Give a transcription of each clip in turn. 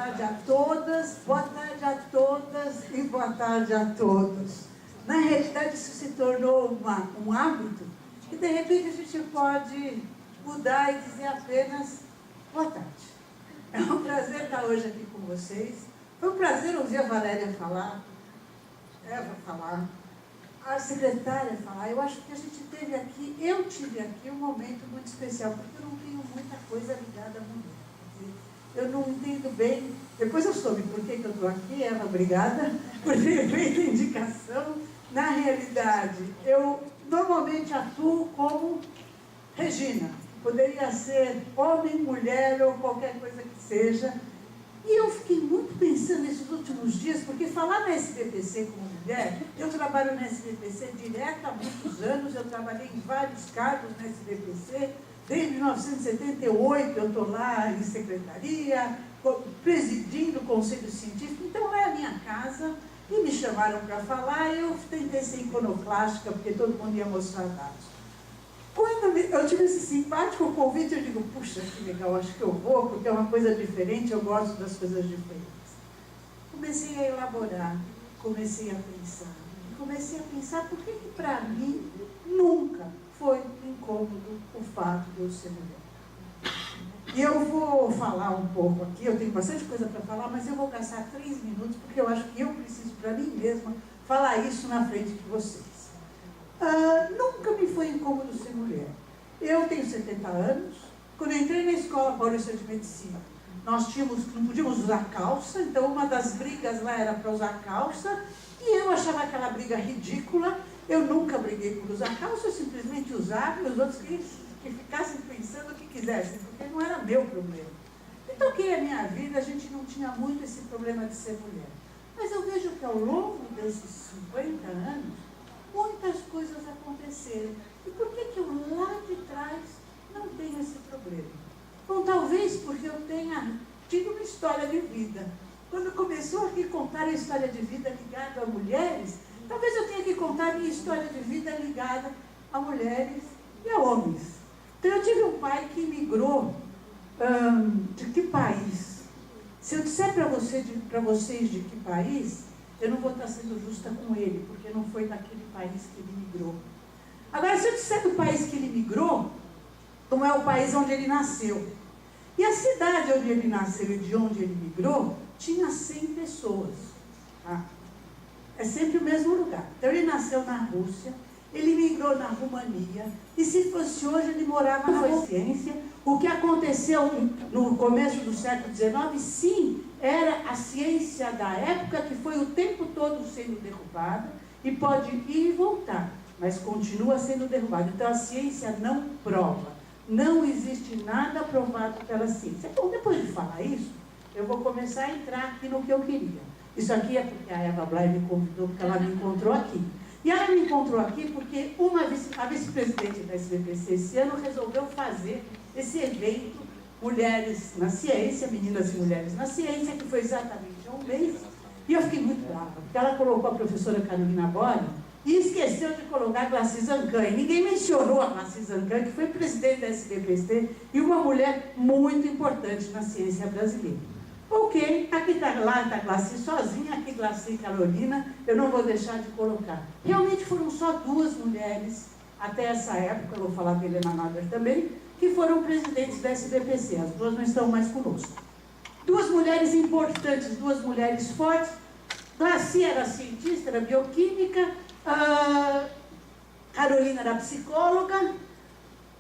tarde a todas, boa tarde a todas e boa tarde a todos. Na realidade, isso se tornou um hábito e, de repente, a gente pode mudar e dizer apenas boa tarde. É um prazer estar hoje aqui com vocês. Foi um prazer ouvir a Valéria falar, Eva falar, a secretária falar. Eu acho que a gente teve aqui, eu tive aqui um momento muito especial, porque eu não tenho muita coisa ligada à mulher. Eu não entendo bem. Depois eu soube por que eu estou aqui, Eva, obrigada por ter feito a indicação. Na realidade, eu normalmente atuo como Regina. Poderia ser homem, mulher ou qualquer coisa que seja. E eu fiquei muito pensando nesses últimos dias, porque falar na SBPC como mulher, eu trabalho na SBPC direto há muitos anos, eu trabalhei em vários cargos na SBPC, desde 1978 eu estou lá em secretaria, presidindo o conselho científico, então é a minha casa, e me chamaram para falar, e eu tentei ser iconoclástica, porque todo mundo ia mostrar dados. Quando eu tive esse simpático convite, eu digo, puxa, que legal, acho que eu vou, porque é uma coisa diferente, eu gosto das coisas diferentes. Comecei a elaborar, comecei a pensar, por que para mim nunca foi incômodo o fato de eu ser mulher. E eu vou falar um pouco aqui, eu tenho bastante coisa para falar, mas eu vou gastar 3 minutos, porque eu acho que eu preciso para mim mesma falar isso na frente de vocês. Nunca me foi incômodo ser mulher. Eu tenho 70 anos. Quando eu entrei na Escola Paulista de Medicina, nós não podíamos usar calça, então uma das brigas lá era para usar calça, e eu achava aquela briga ridícula. Eu nunca briguei por usar calça, eu simplesmente usava, e os outros que ficassem pensando o que quisessem, porque não era meu problema. Então, que a minha vida, a gente não tinha muito esse problema de ser mulher. Mas eu vejo que ao longo desses 50 anos, muitas coisas aconteceram. E por que eu lá de trás não tenho esse problema? Bom, talvez porque eu tenha tido uma história de vida. Quando começou aqui contar a história de vida ligada a mulheres, talvez eu tenha que contar a minha história de vida ligada a mulheres e a homens. Então eu tive um pai que migrou de que país? Se eu disser para vocês de que país, eu não vou estar sendo justa com ele, porque não foi daquele país que ele migrou. Agora, se eu disser do país que ele migrou, não é o país onde ele nasceu. E a cidade onde ele nasceu e de onde ele migrou, tinha 100 pessoas. Tá? É sempre o mesmo lugar. Então, ele nasceu na Rússia, ele migrou na Romania, e se fosse hoje, ele morava na ciência. O que aconteceu no começo do século XIX, sim, era a ciência da época que foi o tempo todo sendo derrubada e pode ir e voltar, mas continua sendo derrubada. Então a ciência não prova, não existe nada provado pela ciência. Bom, depois de falar isso, eu vou começar a entrar aqui no que eu queria. Isso aqui é porque a Eva Blay me convidou, porque ela me encontrou aqui. E ela me encontrou aqui porque a vice-presidente da SBPC esse ano resolveu fazer esse evento Mulheres na Ciência, Meninas e Mulheres na Ciência, que foi exatamente há um mês. E eu fiquei muito brava, porque ela colocou a professora Carolina Bori e esqueceu de colocar a Glacy Zancan. E ninguém mencionou a Glacy Zancan, que foi presidente da SBPC e uma mulher muito importante na ciência brasileira. Ok, aqui está a Glacy sozinha, aqui Glacy e Carolina, eu não vou deixar de colocar. Realmente foram só 2 mulheres, até essa época, eu vou falar da Helena Nader também, que foram presidentes da SBPC, as 2 não estão mais conosco. 2 mulheres importantes, 2 mulheres fortes. Glacy era cientista, era bioquímica, Carolina era psicóloga.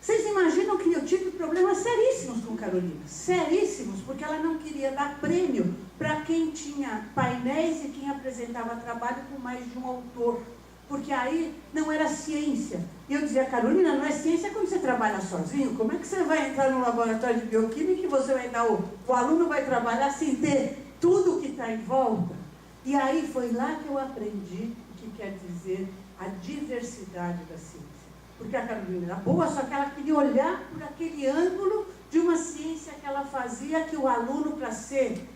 Vocês imaginam que eu tive problemas seríssimos com Carolina, seríssimos, porque ela não queria dar prêmio para quem tinha painéis e quem apresentava trabalho com mais de um autor, porque aí não era ciência. E eu dizia, Carolina, não é ciência quando você trabalha sozinho. Como é que você vai entrar no laboratório de bioquímica e você vai dar o aluno vai trabalhar sem ter tudo que está em volta? E aí foi lá que eu aprendi o que quer dizer a diversidade da ciência. Porque a Carolina era boa, só que ela queria olhar por aquele ângulo de uma ciência que ela fazia, que o aluno, para se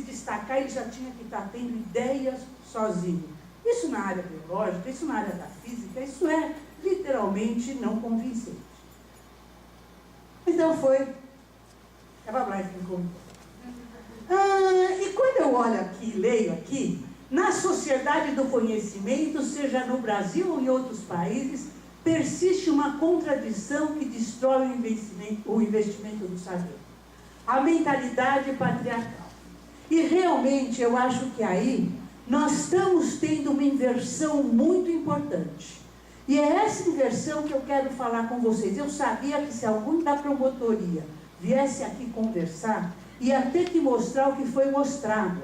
destacar, ele já tinha que estar tendo ideias sozinho. Isso na área biológica, isso na área da física, isso é literalmente não convincente. Então foi Eva Blay que me convidou. E quando eu olho aqui, leio aqui, na sociedade do conhecimento, seja no Brasil ou em outros países, persiste uma contradição que destrói o investimento no saber. A mentalidade patriarcal. E realmente eu acho que aí nós estamos tendo uma inversão muito importante. E é essa inversão que eu quero falar com vocês. Eu sabia que se algum da promotoria viesse aqui conversar, ia ter que mostrar o que foi mostrado.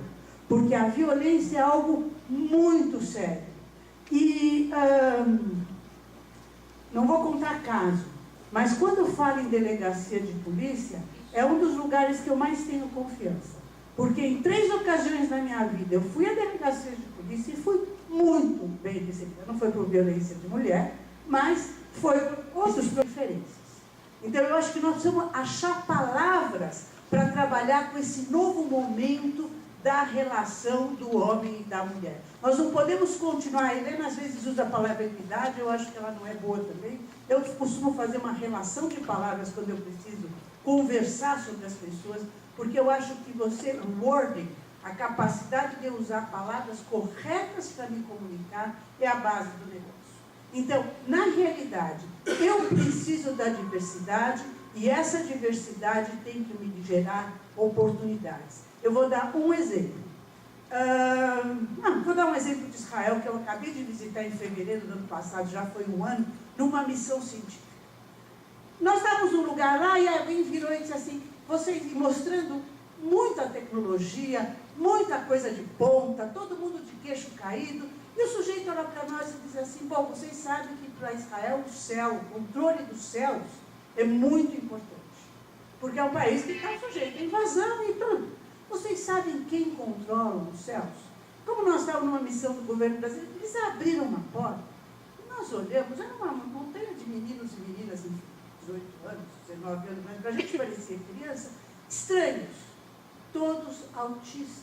Porque a violência é algo muito sério. E não vou contar caso, mas quando eu falo em delegacia de polícia, é um dos lugares que eu mais tenho confiança. Porque em 3 ocasiões na minha vida eu fui à delegacia de polícia e fui muito bem recebida. Não foi por violência de mulher, mas foi por outras preferências. Então eu acho que nós precisamos achar palavras para trabalhar com esse novo momento da relação do homem e da mulher. Nós não podemos continuar, a Helena às vezes usa a palavra equidade, eu acho que ela não é boa também. Eu costumo fazer uma relação de palavras quando eu preciso conversar sobre as pessoas, porque eu acho que o wording, a capacidade de usar palavras corretas para me comunicar, é a base do negócio. Então, na realidade, eu preciso da diversidade e essa diversidade tem que me gerar oportunidades. Eu vou dar um exemplo. Vou dar um exemplo de Israel, que eu acabei de visitar em fevereiro do ano passado, já foi um ano, numa missão científica. Nós estávamos num lugar lá e alguém virou e disse assim, vocês mostrando muita tecnologia, muita coisa de ponta, todo mundo de queixo caído, e o sujeito olha para nós e diz assim, bom, vocês sabem que para Israel o céu, o controle dos céus é muito importante, porque é um país que está sujeito a invasão e tudo. Vocês sabem quem controla os céus? Como nós estávamos numa missão do governo brasileiro, eles abriram uma porta, e nós olhamos, era uma montanha de meninos e meninas, enfim, 18 anos, 19 anos, mas para a gente parecia criança, estranhos, todos autistas.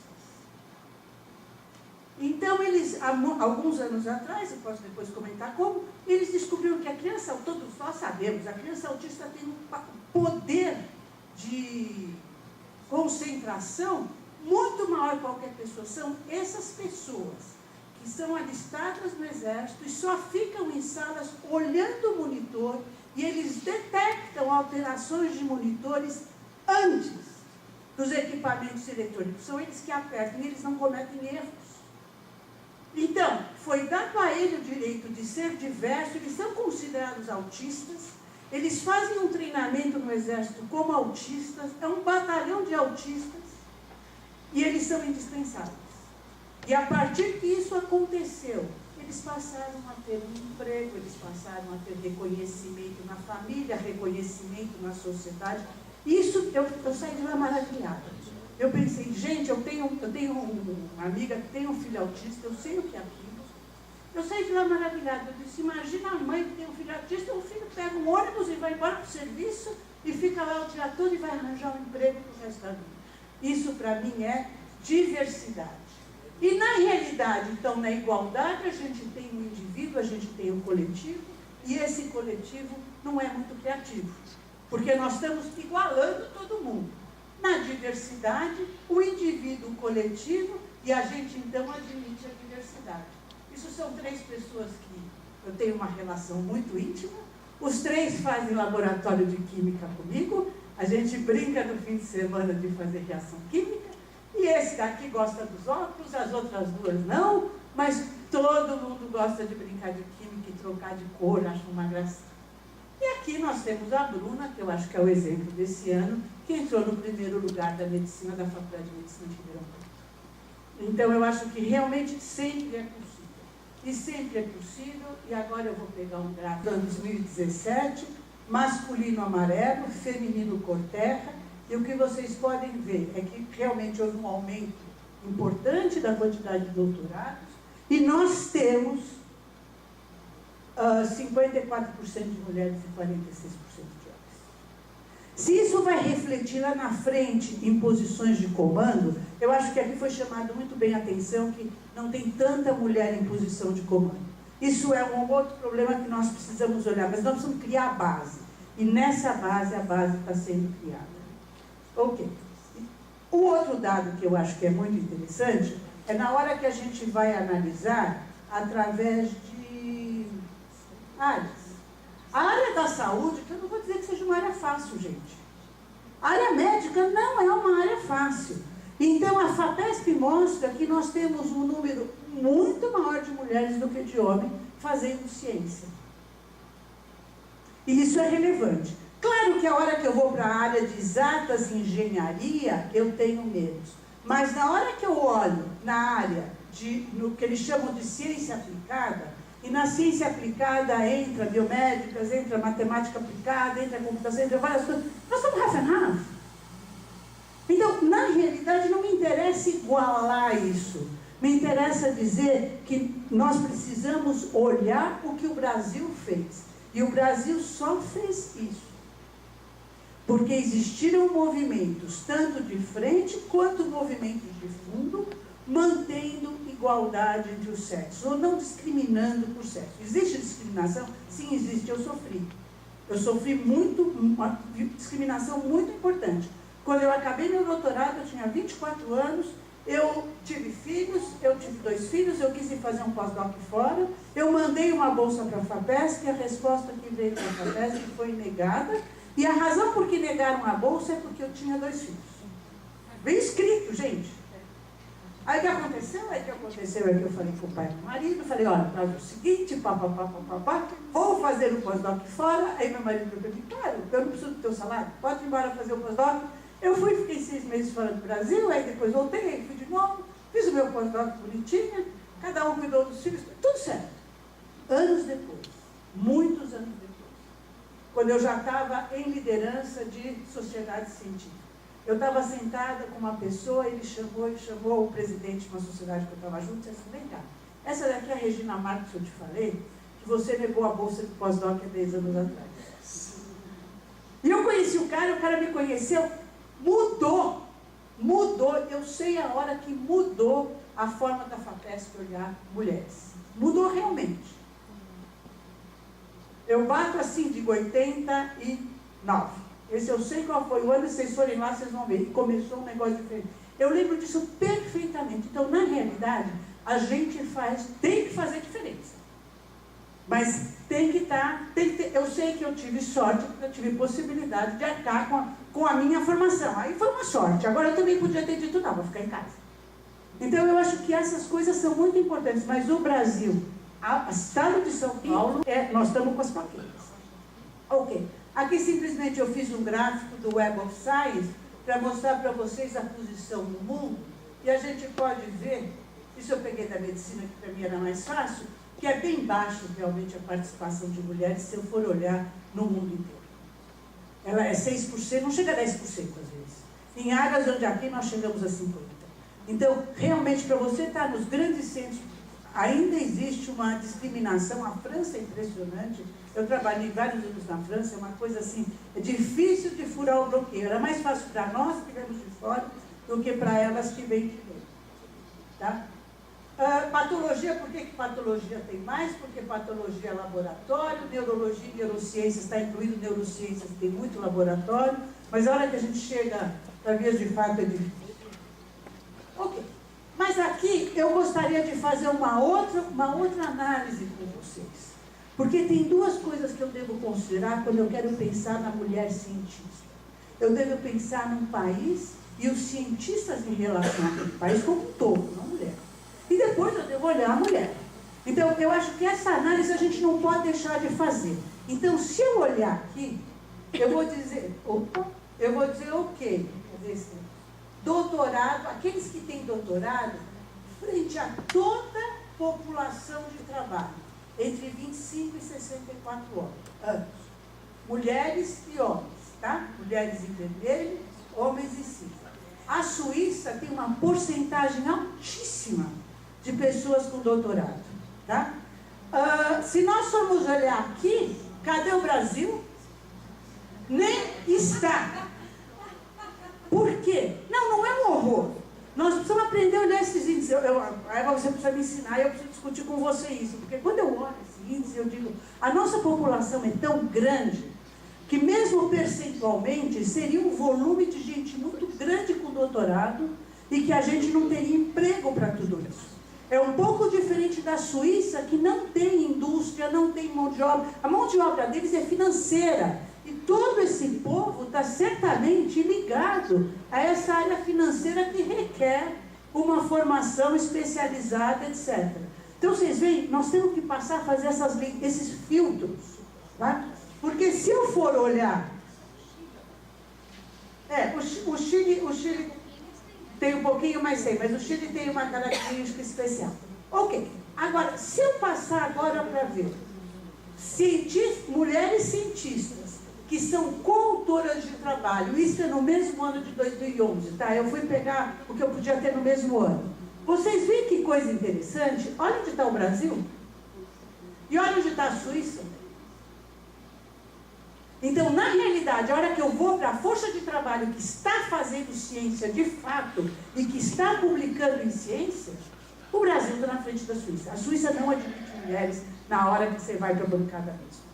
Então, eles, alguns anos atrás, eu posso depois comentar como, eles descobriram que a criança, todos nós sabemos, a criança autista tem um poder de concentração muito maior que qualquer pessoa. São essas pessoas que são alistadas no exército e só ficam em salas olhando o monitor e eles detectam alterações de monitores antes dos equipamentos eletrônicos. São eles que apertam e eles não cometem erros. Então, foi dado a ele o direito de ser diverso, eles são considerados autistas, eles fazem um treinamento no exército como autistas, é um batalhão de autistas, e eles são indispensáveis. E a partir que isso aconteceu, eles passaram a ter um emprego, eles passaram a ter reconhecimento na família, reconhecimento na sociedade. Isso, eu saí de lá maravilhada. Eu pensei, gente, eu tenho uma amiga que tem um filho autista, eu sei o que é aquilo. Eu saí de lá maravilhada. Eu disse, imagina a mãe que tem um filho autista, o filho pega um ônibus e vai embora para o serviço e fica lá o dia todo e vai arranjar um emprego para o resto da vida. Isso para mim é diversidade. E na realidade, então, na igualdade, a gente tem um indivíduo, a gente tem um coletivo, e esse coletivo não é muito criativo, porque nós estamos igualando todo mundo. Na diversidade, o indivíduo, o coletivo, e a gente então admite a diversidade. Isso são 3 pessoas que eu tenho uma relação muito íntima, os 3 fazem laboratório de química comigo, a gente brinca no fim de semana de fazer reação química, e esse daqui gosta dos óculos, as outras 2 não, mas todo mundo gosta de brincar de química e trocar de cor, acho uma graça. E aqui nós temos a Bruna, que eu acho que é o exemplo desse ano, que entrou no primeiro lugar da medicina, da Faculdade de Medicina de Ribeirão Preto. Então eu acho que realmente sempre é possível. E sempre é possível, e agora eu vou pegar um gráfico de 2017, masculino amarelo, feminino cor terra, e o que vocês podem ver é que realmente houve um aumento importante da quantidade de doutorados, e nós temos 54% de mulheres e 46% de homens. Se isso vai refletir lá na frente em posições de comando, eu acho que aqui foi chamado muito bem a atenção que não tem tanta mulher em posição de comando. Isso é um outro problema que nós precisamos olhar, mas nós precisamos criar a base. E nessa base, a base está sendo criada. Ok. O outro dado que eu acho que é muito interessante é na hora que a gente vai analisar através de áreas. A área da saúde, que eu não vou dizer que seja uma área fácil, gente. A área médica não é uma área fácil. Então, a FAPESP mostra que nós temos um número muito maior de mulheres do que de homens fazendo ciência. E isso é relevante. Claro que a hora que eu vou para a área de exatas e engenharia, eu tenho menos. Mas na hora que eu olho na área, no que eles chamam de ciência aplicada, e na ciência aplicada entra biomédicas, entra matemática aplicada, entra computação, entra várias coisas, nós estamos half and half. Então, na realidade, não me interessa igualar isso. Me interessa dizer que nós precisamos olhar o que o Brasil fez. E o Brasil só fez isso porque existiram movimentos, tanto de frente quanto movimentos de fundo, mantendo igualdade entre os sexos, ou não discriminando por sexo. Existe discriminação? Sim, existe, eu sofri. Eu sofri uma discriminação muito importante. Quando eu acabei meu doutorado, eu tinha 24 anos, eu tive filhos, eu tive 2 filhos, eu quis ir fazer um pós-doc fora, eu mandei uma bolsa para a FAPESP, e a resposta que veio para a FAPESP foi negada, e a razão por que negaram a bolsa é porque eu tinha 2 filhos. Bem escrito, gente. Aí o que aconteceu? É que eu falei com o pai do marido, falei, olha, faz o seguinte, vou fazer o pós-doc fora. Aí meu marido me perguntou, claro, eu não preciso do teu salário, pode ir embora fazer o pós-doc. Eu fui, fiquei 6 meses fora do Brasil, aí depois voltei, aí fui de novo, fiz o meu pós-doc bonitinha, cada um cuidou dos filhos, tudo certo. Anos depois, muitos anos depois, quando eu já estava em liderança de sociedade científica, eu estava sentada com uma pessoa, ele chamou o presidente de uma sociedade que eu estava junto, e disse assim, vem cá, essa daqui é a Regina Marques que eu te falei, que você negou a bolsa de pós-doc há 10 anos atrás. E eu conheci o cara me conheceu, mudou, eu sei a hora que mudou a forma da FAPESP olhar mulheres. Mudou realmente. Eu bato assim de 89. Esse eu sei qual foi o ano, se vocês forem lá, vocês vão ver. E começou um negócio diferente. Eu lembro disso perfeitamente. Então, na realidade, a gente tem que fazer diferença. Mas tem que estar, eu sei que eu tive sorte, porque eu tive possibilidade de arcar com a minha formação. Aí foi uma sorte. Agora eu também podia ter dito, não, vou ficar em casa. Então eu acho que essas coisas são muito importantes. Mas o Brasil, o estado de São Paulo, nós estamos com as paquetas. Ok. Aqui simplesmente eu fiz um gráfico do Web of Science para mostrar para vocês a posição no mundo. E a gente pode ver, isso eu peguei da medicina, que para mim era mais fácil, que é bem baixo realmente a participação de mulheres, se eu for olhar no mundo inteiro. Ela é 6%, não chega a 10% às vezes. Em áreas onde aqui nós chegamos a 50%. Então, realmente, para você estar nos grandes centros, ainda existe uma discriminação. A França é impressionante. Eu trabalhei vários anos na França, é uma coisa assim, é difícil de furar o bloqueio. Era mais fácil para nós que viemos de fora do que para elas que vêm de dentro. Tá? Patologia, por que patologia tem mais? Porque patologia é laboratório, neurologia e neurociências, está incluído neurociências, tem muito laboratório, mas a hora que a gente chega para vias de fato é difícil. Ok, mas aqui eu gostaria de fazer uma outra análise com vocês, porque tem 2 coisas que eu devo considerar quando eu quero pensar na mulher cientista. Eu devo pensar num país e os cientistas em relação àquele país como um todo, não mulher. E depois eu devo olhar a mulher. Então, eu acho que essa análise a gente não pode deixar de fazer. Então, se eu olhar aqui, eu vou dizer, ok, doutorado, aqueles que têm doutorado, frente a toda a população de trabalho, entre 25 e 64 anos. Mulheres e homens, tá? Mulheres em vermelho, homens em cinza. A Suíça tem uma porcentagem altíssima de pessoas com doutorado, tá? Se nós formos olhar aqui, cadê o Brasil? Nem está. Por quê? Não é um horror. Nós precisamos aprender a olhar esses índices. Aí você precisa me ensinar, eu preciso discutir com você isso. Porque quando eu olho esse índice, eu digo, a nossa população é tão grande que mesmo percentualmente seria um volume de gente muito grande com doutorado e que a gente não teria emprego para tudo isso. É um pouco diferente da Suíça, que não tem indústria, não tem mão de obra. A mão de obra deles é financeira. E todo esse povo está certamente ligado a essa área financeira que requer uma formação especializada, etc. Então, vocês veem, nós temos que passar a fazer esses filtros. Tá? Porque se eu for olhar... o Chile tem um pouquinho mais sem, mas o Chile tem uma característica especial. Ok, agora, se eu passar agora para ver mulheres cientistas que são coautoras de trabalho, isso é no mesmo ano de 2011, tá? Eu fui pegar o que eu podia ter no mesmo ano. Vocês veem que coisa interessante? Olha onde está o Brasil e olha onde está a Suíça. Então, na realidade, a hora que eu vou para a força de trabalho que está fazendo ciência de fato e que está publicando em ciência, o Brasil está na frente da Suíça. A Suíça não admite mulheres na hora que você vai para a bancada mesmo.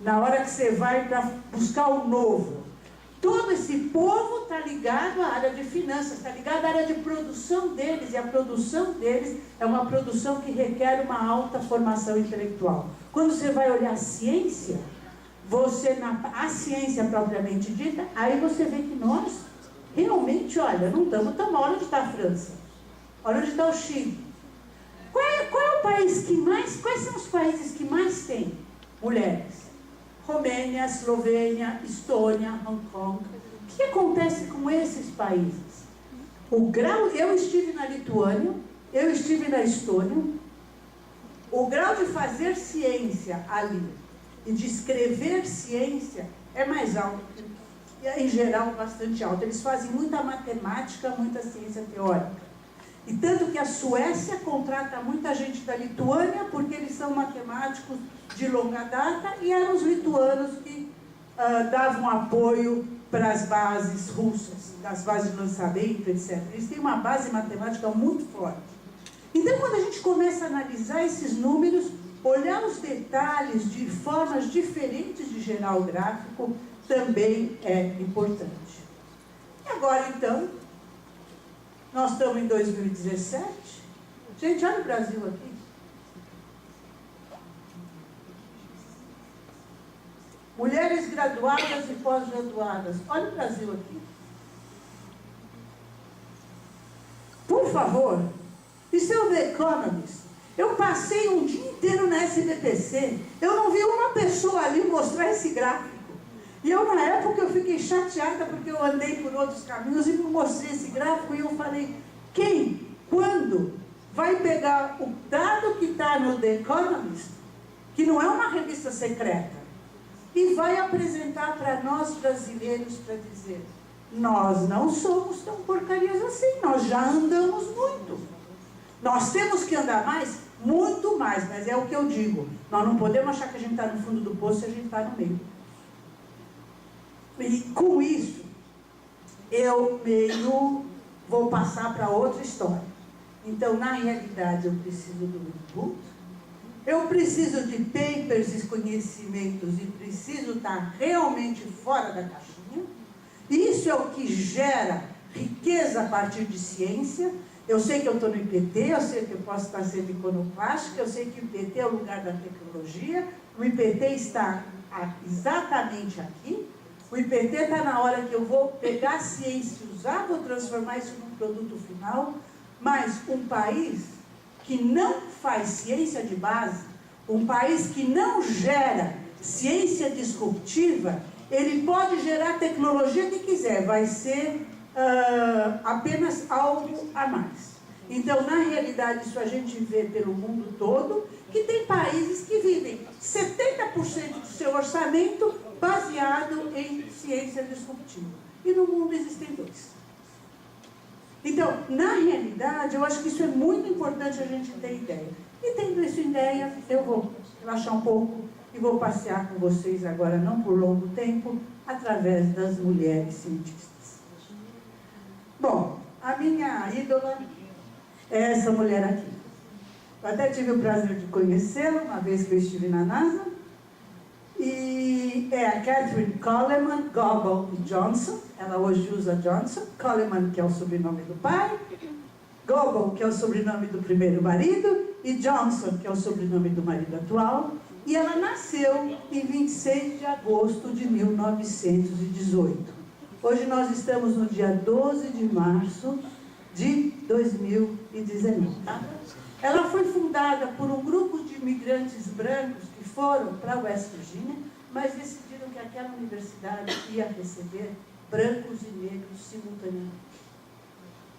Na hora que você vai para buscar o novo. Todo esse povo está ligado à área de finanças, está ligado à área de produção deles, e a produção deles é uma produção que requer uma alta formação intelectual. Quando você vai olhar a ciência, a ciência propriamente dita, aí você vê que nós, realmente, olha, não estamos tão mal. Olha onde está a França, olha onde está o Chile. Qual é o país que mais, quais são os países que mais têm mulheres? Romênia, Eslovênia, Estônia, Hong Kong. O que acontece com esses países? Eu estive na Lituânia, eu estive na Estônia, o grau de fazer ciência ali e de escrever ciência é mais alto, em geral bastante alto. Eles fazem muita matemática, muita ciência teórica. E tanto que a Suécia contrata muita gente da Lituânia, porque eles são matemáticos de longa data, e eram os lituanos que davam apoio para as bases russas, das bases de lançamento, etc. Eles têm uma base matemática muito forte. Então, quando a gente começa a analisar esses números, olhar os detalhes de formas diferentes de gerar o gráfico também é importante. E agora, então, nós estamos em 2017. Gente, olha o Brasil aqui. Mulheres graduadas e pós-graduadas. Olha o Brasil aqui. Por favor, isso é o The Economist. Eu passei um dia inteiro na SBPC, eu não vi uma pessoa ali mostrar esse gráfico. E eu, na época, eu fiquei chateada porque eu andei por outros caminhos e me mostrei esse gráfico e eu falei, quem, quando, vai pegar o dado que está no The Economist, que não é uma revista secreta, e vai apresentar para nós brasileiros para dizer, nós não somos tão porcarias assim, nós já andamos muito. Nós temos que andar mais? Muito mais, mas é o que eu digo. Nós não podemos achar que a gente está no fundo do poço e a gente está no meio. E com isso, eu vou passar para outra história. Então, na realidade, eu preciso do input, eu preciso de papers e conhecimentos e preciso estar realmente fora da caixinha. Isso é o que gera riqueza a partir de ciência. Eu sei que eu estou no IPT, eu sei que eu posso estar sendo iconoclástica, eu sei que o IPT é o lugar da tecnologia, o IPT está exatamente aqui, o IPT está na hora que eu vou pegar a ciência, usar, vou transformar isso num produto final, mas um país que não faz ciência de base, um país que não gera ciência disruptiva, ele pode gerar a tecnologia que quiser, vai ser apenas algo a mais. Então, na realidade, isso a gente vê pelo mundo todo, que tem países que vivem 70% do seu orçamento baseado em ciência disruptiva. E no mundo existem 2. Então, na realidade, eu acho que isso é muito importante a gente ter ideia. E tendo isso em ideia, eu vou relaxar um pouco e vou passear com vocês agora, não por longo tempo, através das mulheres cientistas. Bom, a minha ídola é essa mulher aqui. Eu até tive o prazer de conhecê-la uma vez que eu estive na NASA. E é a Catherine Coleman, Goebel e Johnson. Ela hoje usa Johnson. Coleman, que é o sobrenome do pai. Goebel, que é o sobrenome do primeiro marido. E Johnson, que é o sobrenome do marido atual. E ela nasceu em 26 de agosto de 1918. Hoje nós estamos no dia 12 de março de 2019. Tá? Ela foi fundada por um grupo de imigrantes brancos que foram para West Virginia, mas decidiram que aquela universidade ia receber brancos e negros simultaneamente.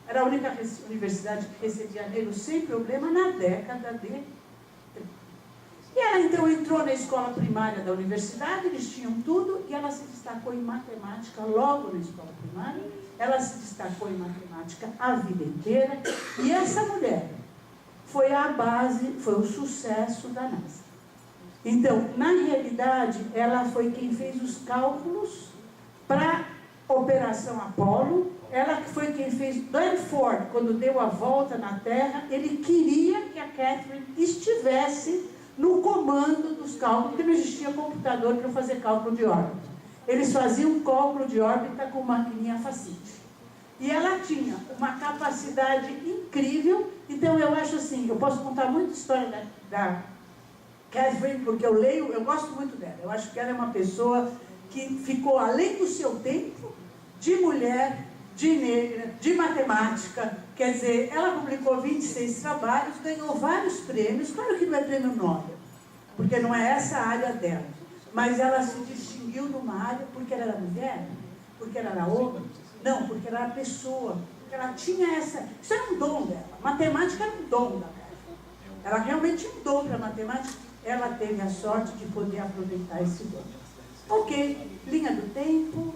Era a única universidade que recebia negros sem problema na década de 30. E ela então entrou na escola primária da universidade, eles tinham tudo, e ela se destacou em matemática logo na escola primária. Ela se destacou em matemática a vida inteira, e essa mulher foi a base, foi o sucesso da NASA. Então, na realidade, ela foi quem fez os cálculos para a Operação Apollo. Ela foi quem fez, Doug Ford, quando deu a volta na Terra, ele queria que a Catherine estivesse no comando dos cálculos, porque não existia computador para fazer cálculo de órbita. Eles faziam cálculo de órbita com maquininha facite. E ela tinha uma capacidade incrível. Então eu acho assim, eu posso contar muita história da Catherine, porque eu gosto muito dela. Eu acho que ela é uma pessoa que ficou além do seu tempo, de mulher, de negra, de matemática. Quer dizer, ela publicou 26 trabalhos, ganhou vários prêmios. Claro que não é prêmio Nobel, porque não é essa a área dela. Mas ela se distinguiu numa área porque ela era mulher, porque ela era homem. Não, porque ela era pessoa, porque ela tinha essa... Isso era um dom dela. Matemática era um dom da Catherine. Ela realmente tinha um dom para matemática. Ela teve a sorte de poder aproveitar esse dom. Ok, linha do tempo,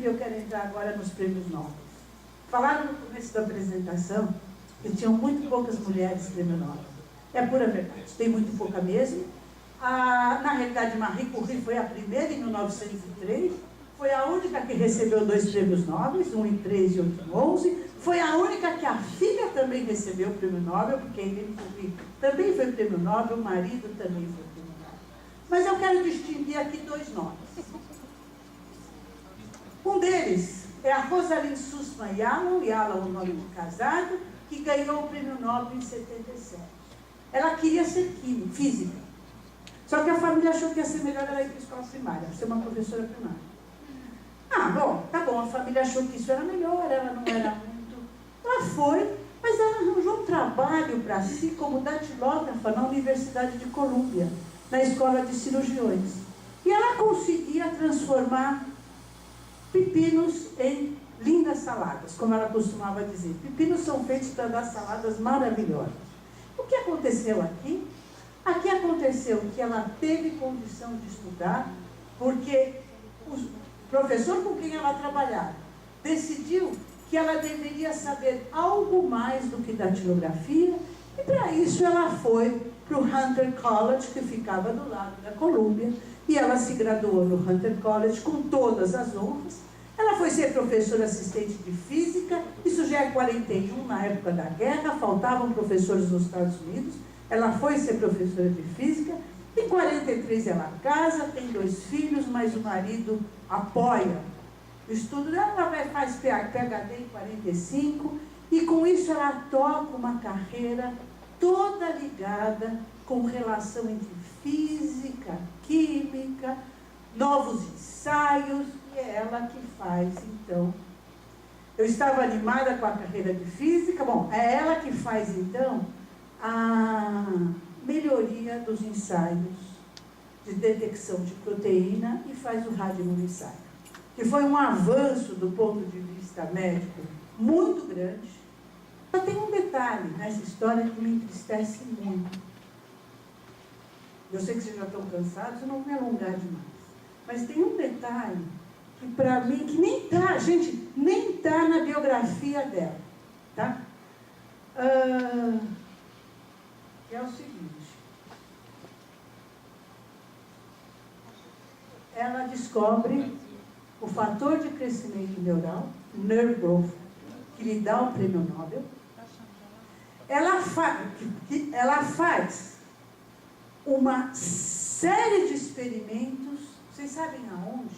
eu quero entrar agora nos prêmios Nobel. Falaram no começo da apresentação que tinham muito poucas mulheres prêmio Nobel. É pura verdade, tem muito pouca mesmo. Na realidade, Marie Curie foi a primeira em 1903, foi a única que recebeu 2 prêmios Nobel, um em 3 e outro em 11. Foi a única que a filha também recebeu o prêmio Nobel, porque ele também foi prêmio Nobel, o marido também foi prêmio Nobel. Mas eu quero distinguir aqui 2 nomes. Um deles é a Rosalind Sussman Yalow, Yalow é o nome de casado, que ganhou o prêmio Nobel em 77. Ela queria ser física. Só que a família achou que ia ser melhor ela ir para a escola primária, ser uma professora primária. Bom, tá bom, a família achou que isso era melhor, ela não era muito... Ela foi, mas ela arranjou um trabalho para si como datilógrafa na Universidade de Colômbia, na escola de cirurgiões. E ela conseguia transformar pepinos em lindas saladas, como ela costumava dizer. Pepinos são feitos para dar saladas maravilhosas. O que aconteceu aqui? Aqui aconteceu que ela teve condição de estudar, porque o professor com quem ela trabalhava decidiu que ela deveria saber algo mais do que datilografia, e para isso ela foi para o Hunter College, que ficava do lado da Colômbia, e ela se graduou no Hunter College com todas as honras. Ela foi ser professora assistente de física, isso já é 41, na época da guerra, faltavam professores nos Estados Unidos. Ela foi ser professora de física. Em 43 ela casa, tem 2 filhos, mas o marido apoia o estudo dela. Ela faz PhD em 45, e com isso ela toca uma carreira toda ligada com relação entre física, química, novos ensaios, e é ela que faz, então. Eu estava animada com a carreira de física. Bom, é ela que faz, então, a melhoria dos ensaios de detecção de proteína e faz o radioensaio, que foi um avanço do ponto de vista médico muito grande. Mas tem um detalhe nessa história que me entristece muito. Eu sei que vocês já estão cansados, eu não vou me alongar demais. Mas tem um detalhe que para mim, que nem está, gente, nem está na biografia dela, tá? Que é o seguinte. Ela descobre o fator de crescimento neural, nerve growth, que lhe dá o prêmio Nobel. Ela faz uma série de experimentos, vocês sabem aonde?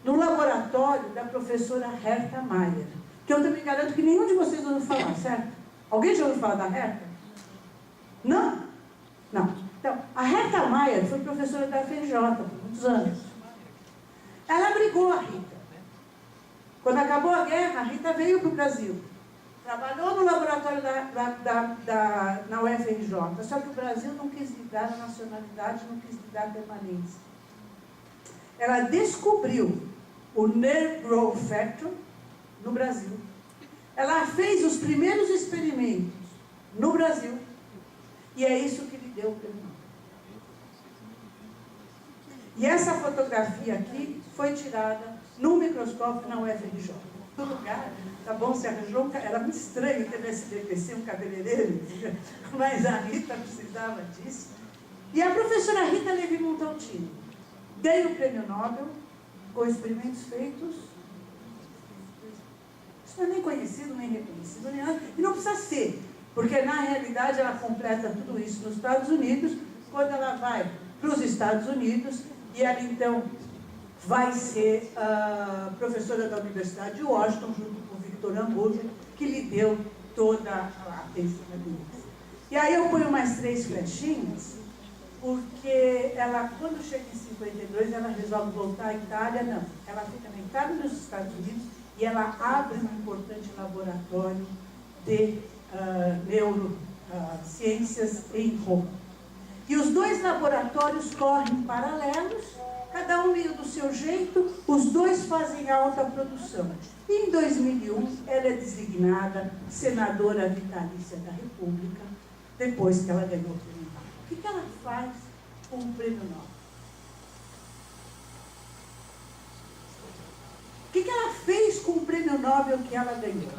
No laboratório da professora Herta Mayer, que eu também garanto que nenhum de vocês ouviu falar, certo? Alguém já ouviu falar da Herta? Não? Não. Então, a Herta Mayer foi professora da FRJ por muitos anos. Ela abrigou a Rita. Quando acabou a guerra, a Rita veio para o Brasil. Trabalhou no laboratório na UFRJ, só que o Brasil não quis lhe dar a nacionalidade, não quis lhe dar a permanência. Ela descobriu o Nerve Growth Factor no Brasil. Ela fez os primeiros experimentos no Brasil. E é isso que lhe deu o prêmio Nobel. E essa fotografia aqui foi tirada num microscópio na UFRJ. No lugar, tá bom, se arranjou, era muito estranho ter no SBPC um cabeleireiro, mas a Rita precisava disso. E a professora Rita Levi-Montalcini ganhou o prêmio Nobel com experimentos feitos. Isso não é nem conhecido, nem reconhecido, nem nada. E não precisa ser, porque na realidade ela completa tudo isso nos Estados Unidos, quando ela vai para os Estados Unidos, e ela então vai ser professora da Universidade de Washington, junto com o Victor Angulo, que lhe deu toda a atenção dele. E aí eu ponho mais 3 flechinhas, porque ela, quando chega em 52, ela resolve voltar à Itália. Não, ela fica na Itália e nos Estados Unidos, e ela abre um importante laboratório de neurociências em Roma. E os 2 laboratórios correm paralelos, cada um meio do seu jeito, os 2 fazem alta produção. E em 2001, ela é designada senadora vitalícia da República, depois que ela ganhou o prêmio Nobel. O que ela faz com o prêmio Nobel? O que ela fez com o prêmio Nobel que ela ganhou?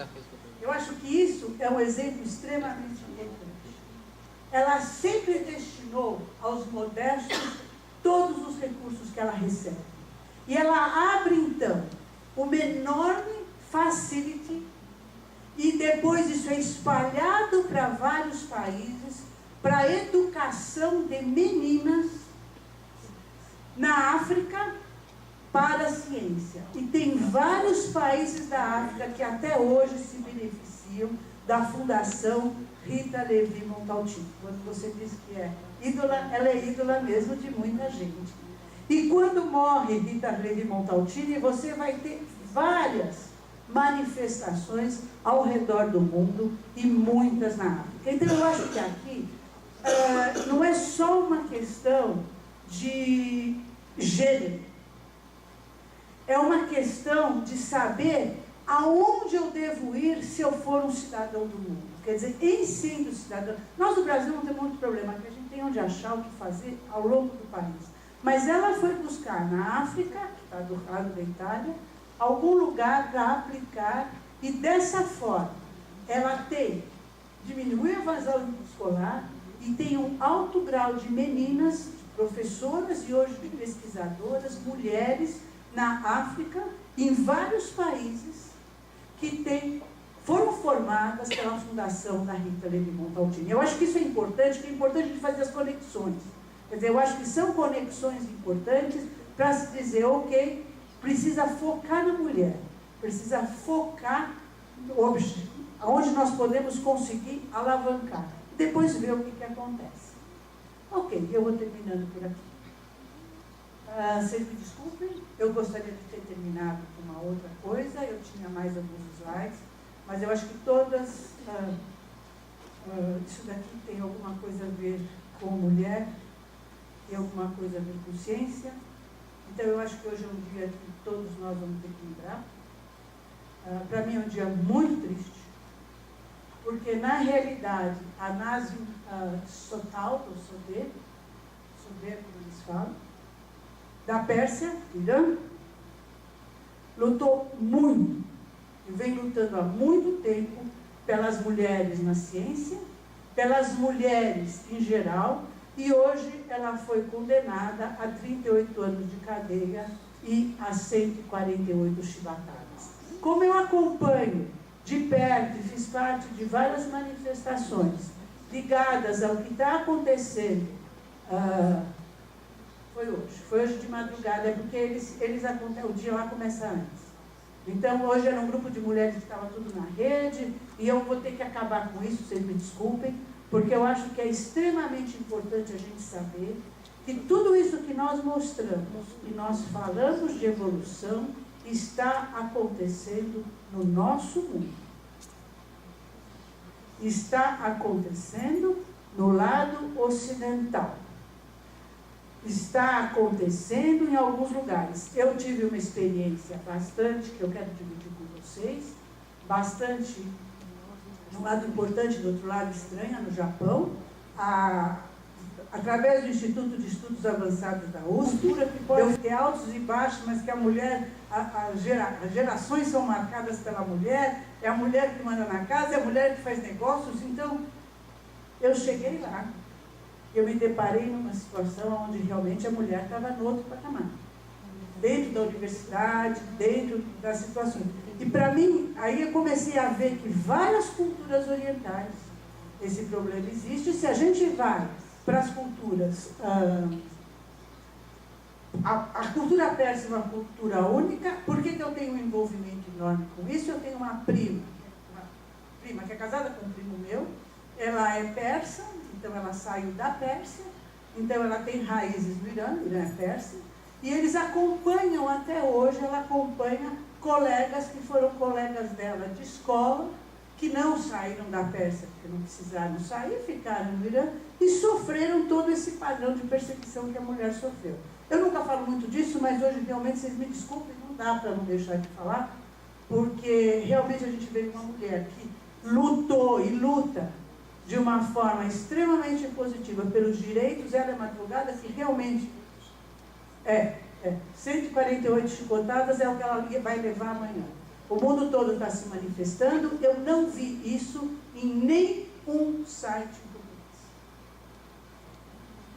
Eu acho que isso é um exemplo extremamente importante. Ela sempre destinou aos modestos todos os recursos que ela recebe. E ela abre, então, uma enorme facility, e depois isso é espalhado para vários países, para a educação de meninas na África para a ciência. E tem vários países da África que até hoje se beneficiam da Fundação Rita Levi-Montalcini. Quando você diz que é ídola, ela é ídola mesmo de muita gente. E quando morre Rita Levi-Montalcini, você vai ter várias manifestações ao redor do mundo e muitas na África. Então eu acho que aqui não é só uma questão de gênero, é uma questão de saber aonde eu devo ir se eu for um cidadão do mundo. Quer dizer, em sendo cidadão, nós no Brasil não temos muito problema, porque a gente tem onde achar o que fazer ao longo do país. Mas ela foi buscar na África, que está do lado da Itália, algum lugar para aplicar, e dessa forma ela diminui a evasão escolar e tem um alto grau de meninas, de professoras e hoje de pesquisadoras, mulheres na África, em vários países que foram formadas pela fundação da Rita Levi-Montalcini. Eu acho que isso é importante, porque é importante a gente fazer as conexões. Quer dizer, eu acho que são conexões importantes para se dizer, ok, precisa focar na mulher, precisa focar onde nós podemos conseguir alavancar. Depois ver o que acontece. Ok, eu vou terminando por aqui. Vocês me desculpem, eu gostaria de ter terminado com uma outra coisa, eu tinha mais alguns slides, mas eu acho que todas, isso daqui tem alguma coisa a ver com mulher, tem alguma coisa a ver com ciência, então eu acho que hoje é um dia que todos nós vamos ter que lembrar. Para mim é um dia muito triste, porque na realidade a Nazim Sotal, ou Sodê, como eles falam, da Pérsia, Irã, lutou muito, e vem lutando há muito tempo pelas mulheres na ciência, pelas mulheres em geral, e hoje ela foi condenada a 38 anos de cadeia e a 148 chibatadas. Como eu acompanho de perto e fiz parte de várias manifestações ligadas ao que está acontecendo Foi hoje de madrugada, é porque o dia lá começa antes. Então, hoje era um grupo de mulheres que estava tudo na rede, e eu vou ter que acabar com isso, vocês me desculpem, porque eu acho que é extremamente importante a gente saber que tudo isso que nós mostramos e nós falamos de evolução está acontecendo no nosso mundo. Está acontecendo no lado ocidental. Está acontecendo em alguns lugares. Eu tive uma experiência bastante, que eu quero dividir com vocês, bastante, no lado importante, do outro lado estranha, no Japão, através do Instituto de Estudos Avançados da USP, que pode ter altos e baixos, mas que a mulher, as gerações são marcadas pela mulher, é a mulher que manda na casa, é a mulher que faz negócios. Então, eu cheguei lá, eu me deparei numa situação onde realmente a mulher estava no outro patamar. Dentro da universidade, dentro das situações. E para mim, aí eu comecei a ver que várias culturas orientais, esse problema existe. Se a gente vai para as culturas, a cultura persa é uma cultura única. Por que eu tenho um envolvimento enorme com isso? Eu tenho uma prima que é casada com um primo meu, ela é persa, então ela saiu da Pérsia, então ela tem raízes no Irã, Irã é persa, e eles acompanham até hoje, ela acompanha colegas que foram colegas dela de escola, que não saíram da Pérsia, porque não precisaram sair, ficaram no Irã, e sofreram todo esse padrão de perseguição que a mulher sofreu. Eu nunca falo muito disso, mas hoje realmente, vocês me desculpem, não dá para não deixar de falar, porque realmente a gente vê uma mulher que lutou e luta de uma forma extremamente positiva pelos direitos. Ela é uma advogada que realmente 148 chicotadas é o que ela vai levar amanhã. O mundo todo está se manifestando. Eu não vi isso em nenhum site português.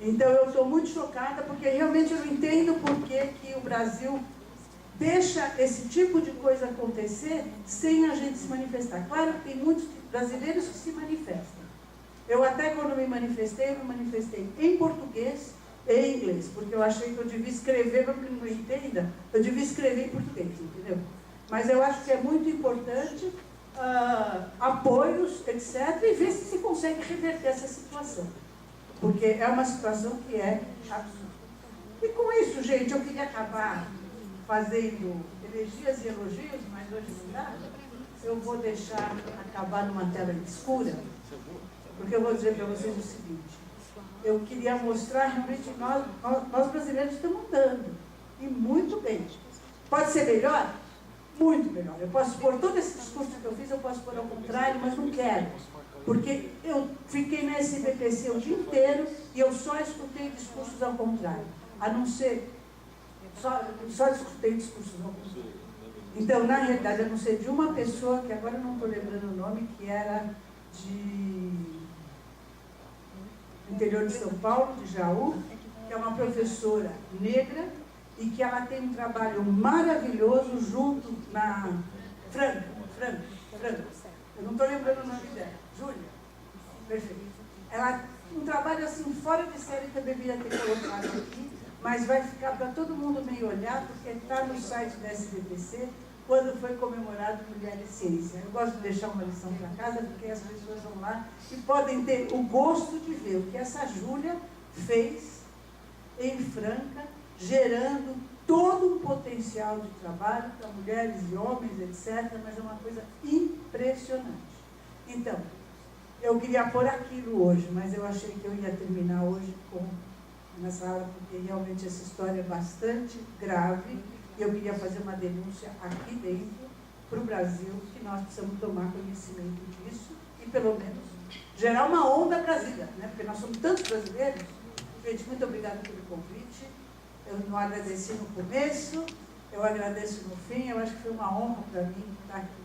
Então eu estou muito chocada, porque realmente eu não entendo por que o Brasil deixa esse tipo de coisa acontecer sem a gente se manifestar. Claro que tem muitos brasileiros que se manifestam. Eu até quando me manifestei em português e em inglês, porque eu achei que eu devia escrever, para que não entenda, eu devia escrever em português, entendeu? Mas eu acho que é muito importante apoios, etc., e ver se consegue reverter essa situação. Porque é uma situação que é absurda. E com isso, gente, eu queria acabar fazendo elegias e elogios, mas hoje não dá. Eu vou deixar acabar numa tela escura, porque eu vou dizer para vocês o seguinte: eu queria mostrar realmente nós brasileiros estamos andando, e muito bem. Pode ser melhor? Muito melhor. Eu posso pôr todo esse discurso que eu fiz, eu posso pôr ao contrário, mas não quero. Porque eu fiquei na SBPC o dia inteiro e eu só escutei discursos ao contrário. A não ser, só escutei discursos ao contrário. Então, na realidade, a não ser de uma pessoa, que agora eu não estou lembrando o nome, que era do interior de São Paulo, de Jaú, que é uma professora negra e que ela tem um trabalho maravilhoso junto na Franca. Eu não estou lembrando o nome dela. Júlia. Perfeito. Ela um trabalho assim fora de série que eu deveria ter colocado aqui, mas vai ficar para todo mundo meio olhar, porque está no site da SBPC, quando foi comemorado Mulher e Ciência. Eu gosto de deixar uma lição para casa, porque as pessoas vão lá e podem ter o gosto de ver o que essa Júlia fez em Franca, gerando todo um potencial de trabalho para mulheres e homens, etc., mas é uma coisa impressionante. Então, eu queria pôr aquilo hoje, mas eu achei que eu ia terminar hoje nessa aula, porque realmente essa história é bastante grave, e eu queria fazer uma denúncia aqui dentro, para o Brasil, que nós precisamos tomar conhecimento disso, e pelo menos gerar uma onda brasileira, né? Porque nós somos tantos brasileiros. Gente, muito obrigada pelo convite. Eu não agradeci no começo, eu agradeço no fim. Eu acho que foi uma honra para mim estar aqui